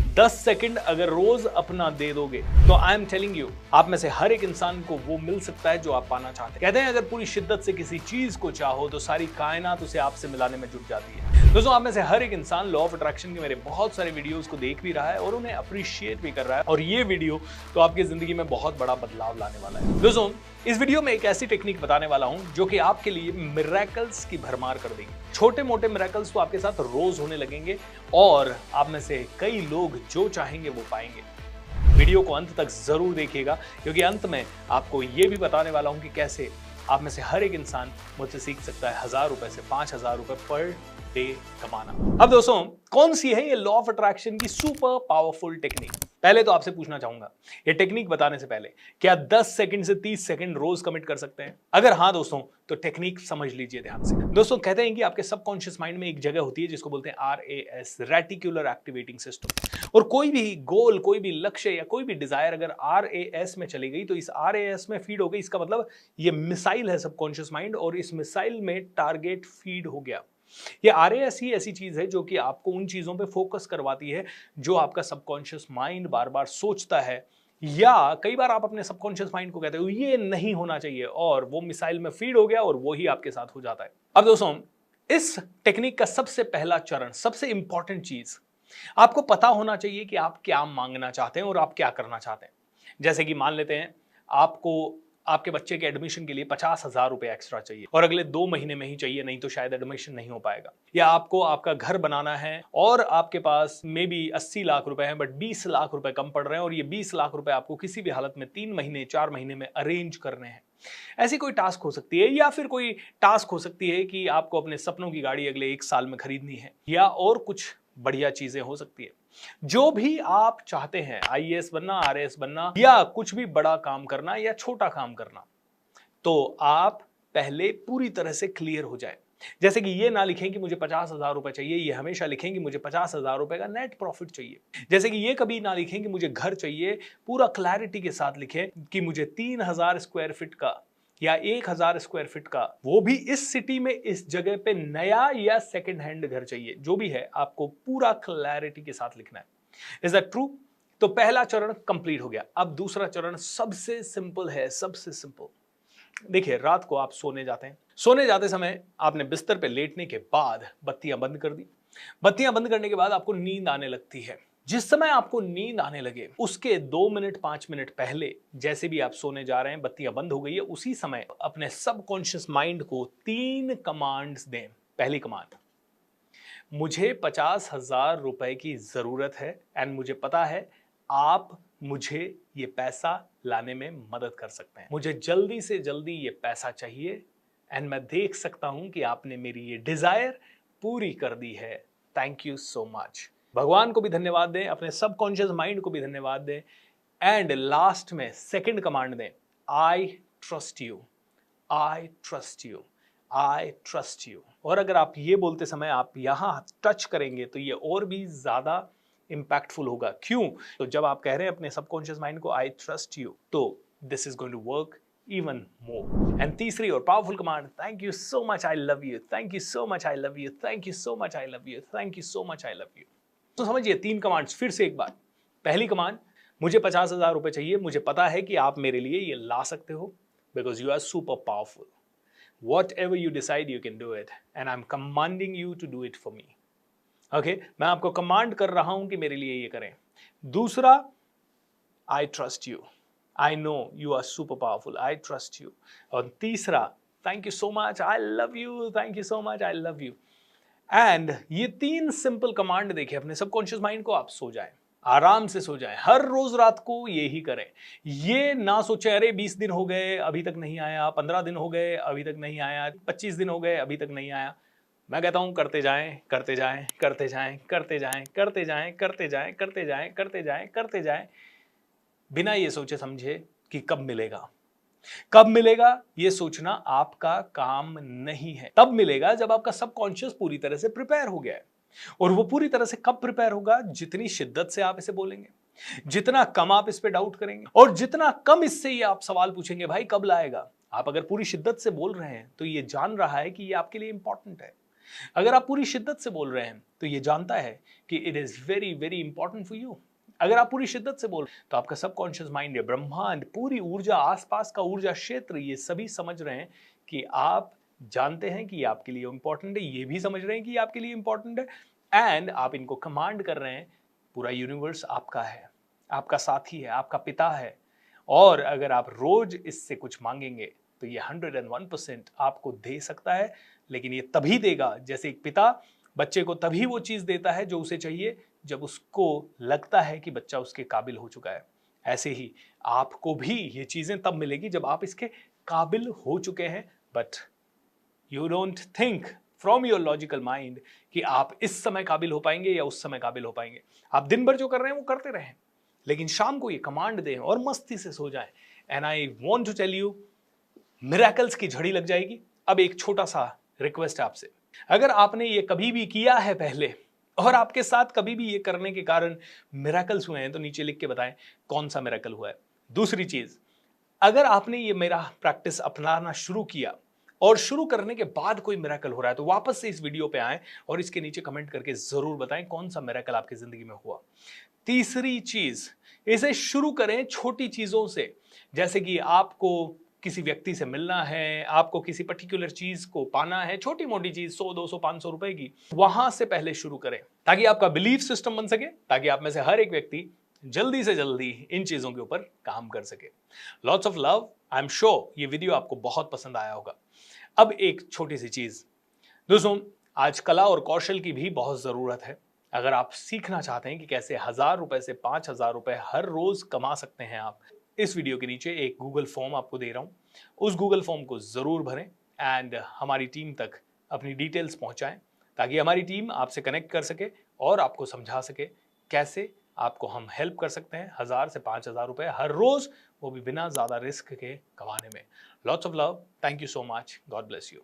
10 second अगर रोज अपना दे दोगे तो आई एम टेलिंग यू, आप में से हर एक इंसान को वो मिल सकता है जो आप पाना चाहते हैं। कहते हैं अगर पूरी शिद्दत से किसी चीज को चाहो तो सारी कायनात उसे आपसे मिलाने में जुट जाती है। दोस्तों, आप में से हर एक इंसान लॉ ऑफ अट्रैक्शन के मेरे बहुत सारे वीडियोस को देख भी रहा है और उन्हें अप्रिशिएट भी कर रहा है, और ये वीडियो तो आपकी जिंदगी में बहुत बड़ा बदलाव लाने वाला है। दोस्तों, इस वीडियो में एक ऐसी टेक्निक बताने वाला हूं जो कि आपके लिए मिरेकल्स की भरमार कर देगी। छोटे मोटे मिरेकल्स तो आपके साथ रोज होने लगेंगे और आप में से कई लोग जो चाहेंगे वो पाएंगे। वीडियो को अंत तक जरूर देखिएगा, क्योंकि अंत में आपको ये भी बताने वाला हूं कि कैसे आप में से हर एक इंसान मुझसे सीख सकता है 1000 रुपए से 5000 रुपए पर डे कमाना। अब दोस्तों, कौन सी है ये लॉ ऑफ अट्रैक्शन की सुपर पावरफुल टेक्निक? पहले तो आपसे पूछना चाहूंगा, ये टेक्निक बताने से पहले क्या 10 सेकंड से 30 सेकंड रोज कमिट कर सकते हैं? अगर हाँ दोस्तों, तो टेक्निक समझ लीजिए ध्यान से। दोस्तों, कहते हैं कि आपके सबकॉन्शियस माइंड में एक जगह होती है जिसको बोलते हैं RAS, रेटिकुलर एक्टिवेटिंग सिस्टम। और कोई भी गोल, कोई भी लक्ष्य या कोई भी डिजायर अगर RAS में चली गई तो इस RAS में फीड हो गई। इसका मतलब ये मिसाइल है सबकॉन्शियस माइंड, और इस मिसाइल में टारगेट फीड हो गया। ये RAS ही ऐसी चीज है जो कि आपको उन चीजों पे फोकस करवाती है जो आपका सबकॉन्शियस माइंड बार बार सोचता है, या कई बार आप अपने सबकॉन्शियस माइंड को कहते हो ये नहीं होना चाहिए, और वो मिसाइल में फीड हो गया और वो ही आपके साथ हो जाता है। अब दोस्तों, इस टेक्निक का सबसे पहला चरण, सबसे इंपॉर्टेंट चीज, आपको पता होना चाहिए कि आप क्या मांगना चाहते हैं और आप क्या करना चाहते हैं। जैसे कि मान लेते हैं आपको आपके बच्चे के एडमिशन के लिए 50,000 रुपए एक्स्ट्रा चाहिए और अगले 2 महीने में ही चाहिए, नहीं तो शायद एडमिशन नहीं हो पाएगा। या आपको आपका घर बनाना है और आपके पास मे बी 80 लाख रुपए हैं, बट 20 लाख रुपए कम पड़ रहे हैं, और ये 20 लाख रुपए आपको किसी भी हालत में 3 महीने 4 महीने में अरेंज करने हैं। ऐसी कोई टास्क हो सकती है, या फिर कोई टास्क हो सकती है कि आपको अपने सपनों की गाड़ी अगले 1 साल में खरीदनी है, या और कुछ बढ़िया चीजें हो सकती है। जो भी आप चाहते हैं, IAS बनना, RAS बनना, या कुछ भी बड़ा काम करना या छोटा काम करना, तो आप पहले पूरी तरह से क्लियर हो जाए। जैसे कि ये ना लिखें कि मुझे 50,000 रुपए चाहिए, ये हमेशा लिखें कि मुझे 50,000 रुपए का नेट प्रॉफिट चाहिए। जैसे कि ये कभी ना लिखें कि मुझे घर चाहिए, पूरा क्लैरिटी के साथ लिखें कि मुझे 3000 स्क्वायर फीट का या 1000 स्क्वायर फीट का, वो भी इस सिटी में इस जगह पे नया या सेकंड हैंड घर चाहिए। जो भी है आपको पूरा क्लैरिटी के साथ लिखना है। Is that true? तो पहला चरण कंप्लीट हो गया। अब दूसरा चरण सबसे सिंपल है, सबसे सिंपल। देखिए, रात को आप सोने जाते हैं, सोने जाते समय आपने बिस्तर पे लेटने के बाद बत्तियां बंद कर दी। बत्तियां बंद करने के बाद आपको नींद आने लगती है। जिस समय आपको नींद आने लगे उसके 2 मिनट 5 मिनट पहले, जैसे भी आप सोने जा रहे हैं, बत्तियां बंद हो गई है, उसी समय अपने सबकॉन्शियस माइंड को 3 कमांड्स दें। पहली कमांड, मुझे 50,000 रुपए की जरूरत है एंड मुझे पता है आप मुझे ये पैसा लाने में मदद कर सकते हैं। मुझे जल्दी से जल्दी ये पैसा चाहिए एंड मैं देख सकता हूं कि आपने मेरी ये डिजायर पूरी कर दी है। Thank you so much. भगवान को भी धन्यवाद दें, अपने सबकॉन्शियस माइंड को भी धन्यवाद दें, एंड लास्ट में सेकंड कमांड दें, आई trust you, I trust you, I trust you. और अगर आप ये बोलते समय आप यहां टच करेंगे तो ये और भी ज्यादा इंपैक्टफुल होगा। क्यों? तो जब आप कह रहे हैं अपने सबकॉन्शियस माइंड को आई ट्रस्ट यू, तो this is going to work even more. And तीसरी और powerful command, thank you so much, I love you, thank you so much, I love you, thank you so much, I love you, thank you so much, I love you. तो समझिए 3 commands फिर से एक बार। पहली command, मुझे 50,000 रुपए चाहिए, मुझे पता है कि आप मेरे लिए ये ला सकते हो, because you are super powerful. Whatever you decide, you can do it, and I'm commanding you to do it for me. Okay? मैं आपको कमांड कर रहा हूं कि मेरे लिए ये करें। दूसरा, I trust you. I know you are super powerful. I trust you. और तीसरा, thank you so much. I love you. Thank you so much. I love you. And ये 3 सिंपल कमांड देखिए, अपने सबकॉन्शियस माइंड को आप सो जाएं, आराम से सो जाएं। हर रोज रात को ये ही करें। ये ना सोचे अरे 20 दिन हो गए अभी तक नहीं आया, 15 दिन हो गए अभी तक नहीं आया, 25 दिन हो गए अभी तक नहीं आया। मैं कहता हूं करते जाएं, करते जाएं, करते जाएं, करते जाएं, करते जाएं, करते जाएं, करते जाएं, करते जाएं, करते जाएं, बिना ये सोचे समझे कि कब मिलेगा। कब मिलेगा ये सोचना आपका काम नहीं है। तब मिलेगा जब आपका सबकॉन्शियस पूरी तरह से प्रिपेयर हो गया है। और वो पूरी तरह से कब प्रिपेयर होगा? जितनी शिद्दत से आप इसे बोलेंगे, जितना कम आप इस पे डाउट करेंगे, और जितना कम इससे ये आप सवाल पूछेंगे भाई कब लाएगा। आप अगर पूरी शिद्दत से बोल रहे हैं तो ये जान रहा है कि ये आपके लिए इंपॉर्टेंट है। अगर आप पूरी शिद्दत से बोल रहे हैं तो ये जानता है कि it is very very important for you. अगर आप पूरी शिद्दत से बोल तो आपका सबकॉन्शियस माइंड है, ब्रह्मांड, पूरी ऊर्जा, आसपास का ऊर्जा क्षेत्र, ये सभी समझ रहे हैं कि आप जानते हैं कि ये आपके लिए इंपॉर्टेंट है, ये भी समझ रहे हैं कि ये आपके लिए इंपॉर्टेंट है, एंड आप इनको कमांड कर रहे हैं। पूरा यूनिवर्स आपका है, आपका साथी है, आपका पिता है। और अगर आप रोज इससे कुछ मांगेंगे तो ये 101% आपको दे सकता है, लेकिन ये तभी देगा जैसे एक पिता बच्चे को तभी वो चीज देता है जो उसे चाहिए जब उसको लगता है कि बच्चा उसके काबिल हो चुका है। ऐसे ही आपको भी ये चीजें तब मिलेगी जब आप इसके काबिल हो चुके हैं। But you don't think from your logical mind कि आप इस समय काबिल हो पाएंगे या उस समय काबिल हो पाएंगे। आप दिन भर जो कर रहे हैं वो करते रहें, लेकिन शाम को ये कमांड दें और मस्ती से सो जाएं। And I want to tell you, miracles की झड़ी लग जाएगी। अब एक छोटा सा रिक्वेस्ट है आपसे, अगर आपने ये कभी भी किया है पहले और आपके साथ कभी भी ये करने के कारण मिरेकल्स हुए हैं तो नीचे लिख के बताएं कौन सा मिरेकल हुआ है। दूसरी चीज, अगर आपने ये मेरा प्रैक्टिस अपनाना शुरू किया और शुरू करने के बाद कोई मिरेकल हो रहा है तो वापस से इस वीडियो पे आएं और इसके नीचे कमेंट करके जरूर बताएं कौन सा मिरेकल आपकी जिंदगी में हुआ। तीसरी चीज, इसे शुरू करें छोटी चीजों से, जैसे कि आपको किसी व्यक्ति से मिलना है, आपको किसी पर्टिकुलर चीज को पाना है, छोटी मोटी चीज 100 200 500 रुपए की, वहां से पहले शुरू करें ताकि आपका बिलीफ सिस्टम बन सके, ताकि आप में से हर एक व्यक्ति जल्दी से जल्दी इन चीजों के ऊपर काम कर सके। Lots of love. I am sure ये वीडियो आपको बहुत पसंद आया होगा। अब एक छोटी सी चीज दोस्तों, आज कला और कौशल की भी बहुत जरूरत है। अगर आप सीखना चाहते हैं कि कैसे 1000 रुपए से 5000 रुपए हर रोज कमा सकते हैं आप, इस वीडियो के नीचे एक गूगल फॉर्म आपको दे रहा हूं, उस गूगल फॉर्म को जरूर भरें एंड हमारी टीम तक अपनी डिटेल्स पहुंचाएं ताकि हमारी टीम आपसे कनेक्ट कर सके और आपको समझा सके कैसे आपको हम हेल्प कर सकते हैं 1000 से 5000 रुपए हर रोज, वो भी बिना ज्यादा रिस्क के कमाने में। Lots of love. Thank you so much. God bless you.